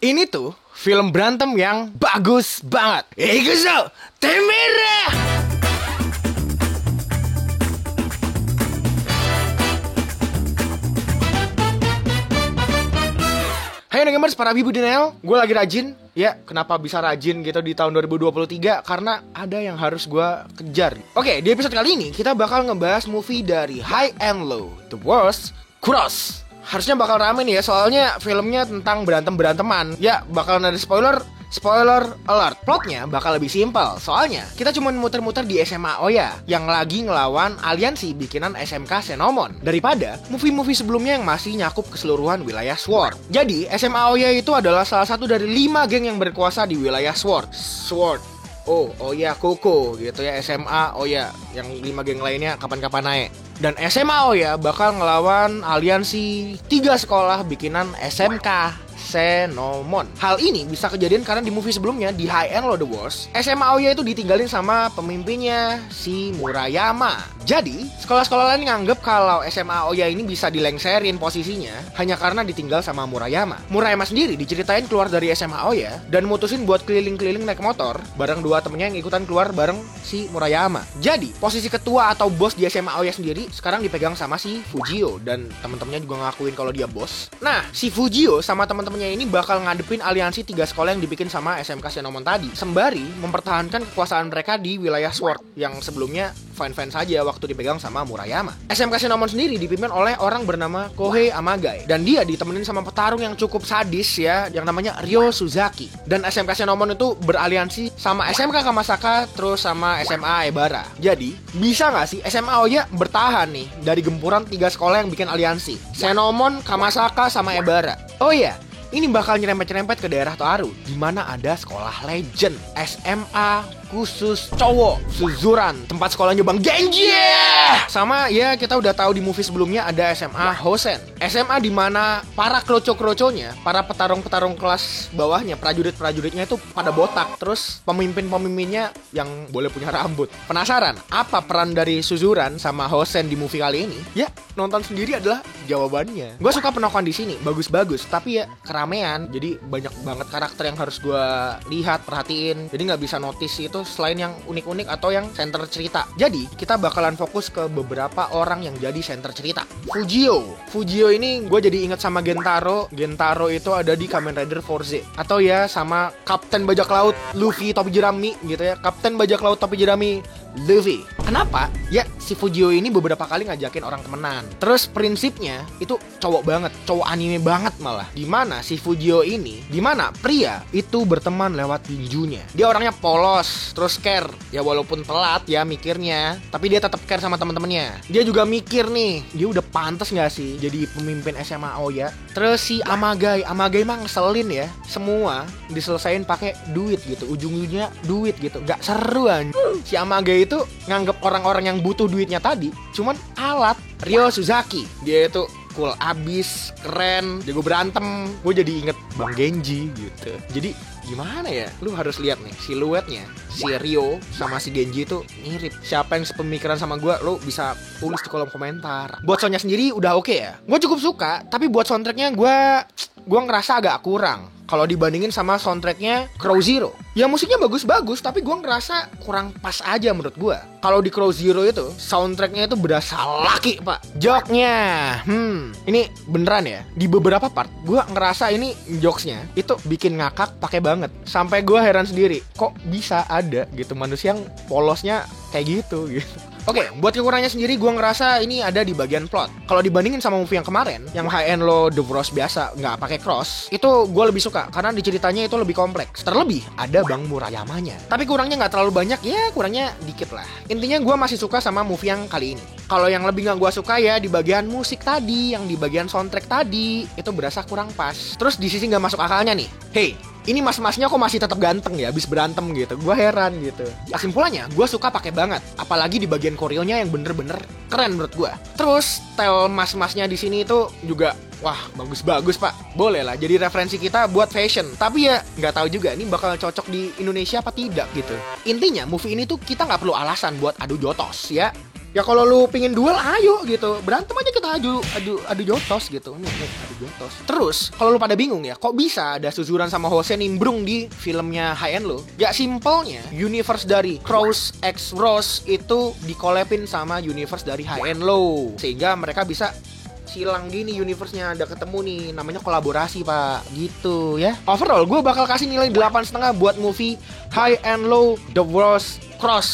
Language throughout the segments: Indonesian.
Ini tuh film berantem yang bagus banget. Ikuzo, Temera. Hai gamers, para Bibu Dinel. Gue lagi rajin. Ya, kenapa bisa rajin gitu di tahun 2023? Karena ada yang harus gue kejar. Oke, di episode kali ini kita bakal ngebahas movie dari High and Low, The Worst Cross. Harusnya bakal rame nih ya, soalnya filmnya tentang berantem-beranteman. Ya, bakalan ada spoiler alert. Plotnya bakal lebih simpel. Soalnya kita cuma muter-muter di SMA Oya yang lagi ngelawan aliansi bikinan SMK Senomon, daripada movie-movie sebelumnya yang masih nyakup keseluruhan wilayah Sword. Jadi SMA Oya itu adalah salah satu dari 5 geng yang berkuasa di wilayah Sword. Oya Koko gitu ya, SMA Oya. Yang 5 geng lainnya kapan-kapan naik. Dan SMA Oya bakal ngelawan aliansi 3 sekolah bikinan SMK Senomon. Hal ini bisa kejadian karena di movie sebelumnya, di High and Low The Worst, SMA Oya itu ditinggalin sama pemimpinnya, si Murayama. Jadi, sekolah-sekolah lain nganggep kalau SMA Oya ini bisa dilengserin posisinya hanya karena ditinggal sama Murayama. Murayama sendiri diceritain keluar dari SMA Oya dan mutusin buat keliling-keliling naik motor bareng 2 temennya yang ikutan keluar bareng si Murayama. Jadi, posisi ketua atau bos di SMA Oya sendiri sekarang dipegang sama si Fujio, dan temen-temennya juga ngakuin kalau dia bos. Nah, si Fujio sama temen-temennya ini bakal ngadepin aliansi 3 sekolah yang dibikin sama SMK Senomon tadi, sembari mempertahankan kekuasaan mereka di wilayah Sword yang sebelumnya fine-fine saja waktu dipegang sama Murayama. SMK Senomon sendiri dipimpin oleh orang bernama Kohei Amagai, dan dia ditemenin sama petarung yang cukup sadis ya, yang namanya Ryo Suzaki. Dan SMK Senomon itu beraliansi sama SMK Kamasaka terus sama SMA Ebara. Jadi bisa nggak sih SMA Oya bertahan nih dari gempuran 3 sekolah yang bikin aliansi, Senomon, Kamasaka sama Ebara? Oh iya, ini bakal nyerempet-nyerempet ke daerah Toaru, di mana ada sekolah legend SMA khusus cowok, Suzuran, tempat sekolahnya Bang Genji. Sama ya, kita udah tahu di movie sebelumnya ada SMA Hosen, SMA di mana para kroco-kroconya, para petarung-petarung kelas bawahnya, prajurit-prajuritnya itu pada botak, terus pemimpin-pemimpinnya yang boleh punya rambut. Penasaran apa peran dari Suzuran sama Hosen di movie kali ini? Ya, nonton sendiri adalah jawabannya. Gue suka penokohan di sini, bagus-bagus, tapi ya keramaian, jadi banyak banget karakter yang harus gue lihat, perhatiin. Jadi nggak bisa notice itu selain yang unik-unik atau yang center cerita. Jadi kita bakalan fokus ke beberapa orang yang jadi center cerita. Fujio ini gue jadi inget sama Gentaro. Gentaro itu ada di Kamen Rider Forze, atau ya sama Kapten Bajak Laut Luffy topi jerami gitu ya, Kapten Bajak Laut topi jerami Luffy. Kenapa? Ya, si Fujio ini beberapa kali ngajakin orang temenan. Terus prinsipnya itu cowok banget, cowok anime banget malah. Dimana si Fujio ini, dimana pria itu berteman lewat tinjunya. Dia orangnya polos, terus care. Ya walaupun telat ya mikirnya, tapi dia tetap care sama teman-temannya. Dia juga mikir nih, dia udah pantas nggak sih jadi pemimpin SMA Oya. Terus si Amagai mah ngeselin ya. Semua diselesain pakai duit gitu, ujung-ujungnya duit gitu. Gak seru anjir. Si Amagai itu nganggep orang-orang yang butuh duitnya tadi cuman alat. Ryo Suzaki, dia itu cool abis, keren, jago berantem. Gue jadi inget Bang Genji gitu. Jadi gimana ya, lu harus lihat nih siluetnya si Ryo sama si Genji itu mirip. Siapa yang sepemikiran sama gue, lu bisa tulis di kolom komentar. Buat soundnya sendiri udah oke ya, gue cukup suka. Tapi buat soundtracknya gue ngerasa agak kurang kalau dibandingin sama soundtracknya Crow Zero. Ya musiknya bagus-bagus, tapi gue ngerasa kurang pas aja menurut gue. Kalau di Crow Zero itu soundtracknya itu berasa laki pak. Joknya, ini beneran ya. Di beberapa part gue ngerasa ini jokesnya itu bikin ngakak pakai banget. Sampai gue heran sendiri, kok bisa ada gitu manusia yang polosnya kayak gitu. Oke, buat kekurangannya sendiri gue ngerasa ini ada di bagian plot. Kalau dibandingin sama movie yang kemarin, yang High and Low The Worst biasa nggak pakai cross, itu gue lebih suka karena di ceritanya itu lebih kompleks. Terlebih ada Bang Murayamanya. Tapi kurangnya nggak terlalu banyak, ya kurangnya dikit lah. Intinya gue masih suka sama movie yang kali ini. Kalau yang lebih nggak gue suka ya di bagian musik tadi, yang di bagian soundtrack tadi itu berasa kurang pas. Terus di sisi nggak masuk akalnya nih. Hey, ini mas-masnya kok masih tetap ganteng ya abis berantem gitu. Gue heran gitu. Kesimpulannya, gue suka pakai banget. Apalagi di bagian koreonya yang bener-bener keren menurut gue. Terus style mas-masnya di sini itu juga wah bagus-bagus pak. Boleh lah jadi referensi kita buat fashion. Tapi ya nggak tahu juga ini bakal cocok di Indonesia apa tidak gitu. Intinya movie ini tuh kita nggak perlu alasan buat adu jotos ya. Ya kalau lu pingin duel, ayo gitu, berantem aja kita adu jotos gitu. Nih, adu jotos. Terus kalau lu pada bingung ya, kok bisa ada Suzuran sama Hosen nimbrung di filmnya High End Low? Ya simpelnya, universe dari Cross X Rose itu dikolapin sama universe dari High End Low, sehingga mereka bisa silang gini universe-nya, ada ketemu nih, namanya kolaborasi pak, gitu ya. Overall gue bakal kasih nilai 8,5 buat movie High and Low The World's Cross.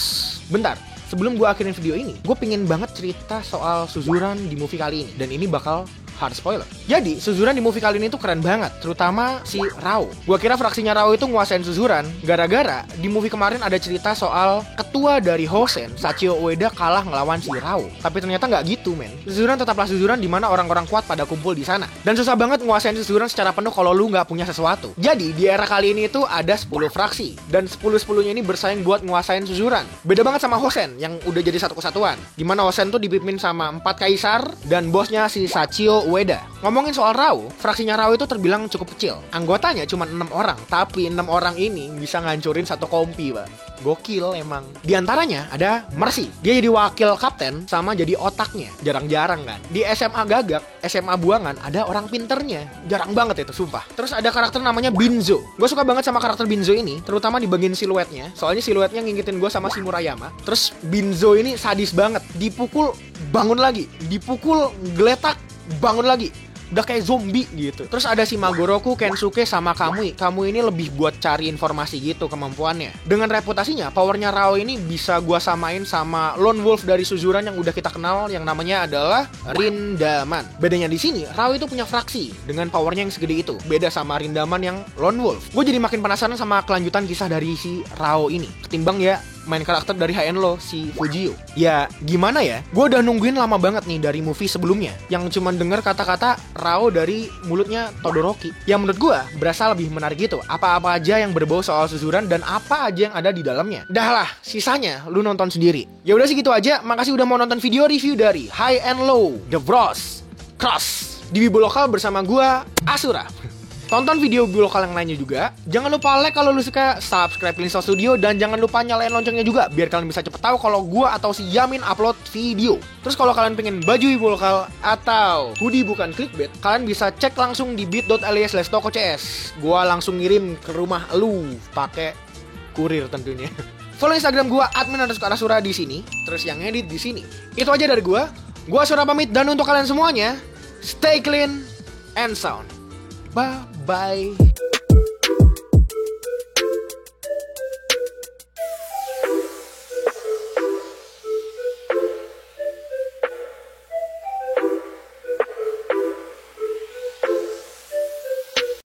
Bentar, sebelum gue akhirin video ini, gue pengen banget cerita soal Suzuran di movie kali ini, dan ini bakal hard spoiler. Jadi, Suzuran di movie kali ini tuh keren banget, terutama si Rao. Gua kira fraksinya Rao itu nguasain Suzuran gara-gara di movie kemarin ada cerita soal ketua dari Hosen, Sachio Ueda, kalah ngelawan si Rao. Tapi ternyata nggak gitu, men. Suzuran tetaplah Suzuran, di mana orang-orang kuat pada kumpul di sana. Dan susah banget nguasain Suzuran secara penuh kalau lu nggak punya sesuatu. Jadi, di era kali ini tuh ada 10 fraksi, dan 10-10-nya ini bersaing buat nguasain Suzuran. Beda banget sama Hosen yang udah jadi satu kesatuan. Di mana Hosen tuh dipimpin sama 4 kaisar dan bosnya si Sachio Ueda. Ngomongin soal Rao, fraksinya Rao itu terbilang cukup kecil. Anggotanya cuma 6 orang, tapi 6 orang ini bisa ngancurin satu kompi, Pak. Gokil emang. Di antaranya ada Mercy. Dia jadi wakil kapten sama jadi otaknya. Jarang-jarang kan. Di SMA Gagak, SMA Buangan ada orang pinternya. Jarang banget itu, sumpah. Terus ada karakter namanya Binzo. Gue suka banget sama karakter Binzo ini, terutama di bagian siluetnya. Soalnya siluetnya ngingetin gue sama si Murayama. Terus Binzo ini sadis banget. Dipukul, bangun lagi. Dipukul, geletak, bangun lagi. Udah kayak zombie gitu. Terus ada si Magoroku, Kensuke, sama Kamui. Kamui ini lebih buat cari informasi gitu kemampuannya. Dengan reputasinya, powernya Rao ini bisa gua samain sama Lone Wolf dari Suzuran yang udah kita kenal, yang namanya adalah Rindaman. Bedanya di sini, Rao itu punya fraksi dengan powernya yang segede itu. Beda sama Rindaman yang Lone Wolf. Gue jadi makin penasaran sama kelanjutan kisah dari si Rao ini. Ketimbang ya main karakter dari High End Low, si Fujio. Ya gimana ya, gue udah nungguin lama banget nih dari movie sebelumnya yang cuman denger kata-kata Rao dari mulutnya Todoroki. Yang menurut gue berasa lebih menarik gitu. Apa-apa aja yang berbau soal Suzuran dan apa aja yang ada di dalamnya. Dah lah, sisanya lu nonton sendiri. Ya udah sih gitu aja. Makasih udah mau nonton video review dari High and Low The World's Cross di Wibu Lokal bersama gue, Asura. Tonton video lokal yang lainnya juga. Jangan lupa like kalau lu suka, subscribe Linso Studio, dan jangan lupa nyalain loncengnya juga biar kalian bisa cepet tahu kalau gua atau si Yamin upload video. Terus kalau kalian pengen baju Wibu Lokal atau hoodie bukan clickbait, kalian bisa cek langsung di bit.ly/tokocs. Gua langsung ngirim ke rumah lu pakai kurir tentunya. Follow Instagram gua @min_asura di sini, terus yang edit di sini. Itu aja dari gua. Gua Asura pamit, dan untuk kalian semuanya, stay clean and sound. Bye-bye.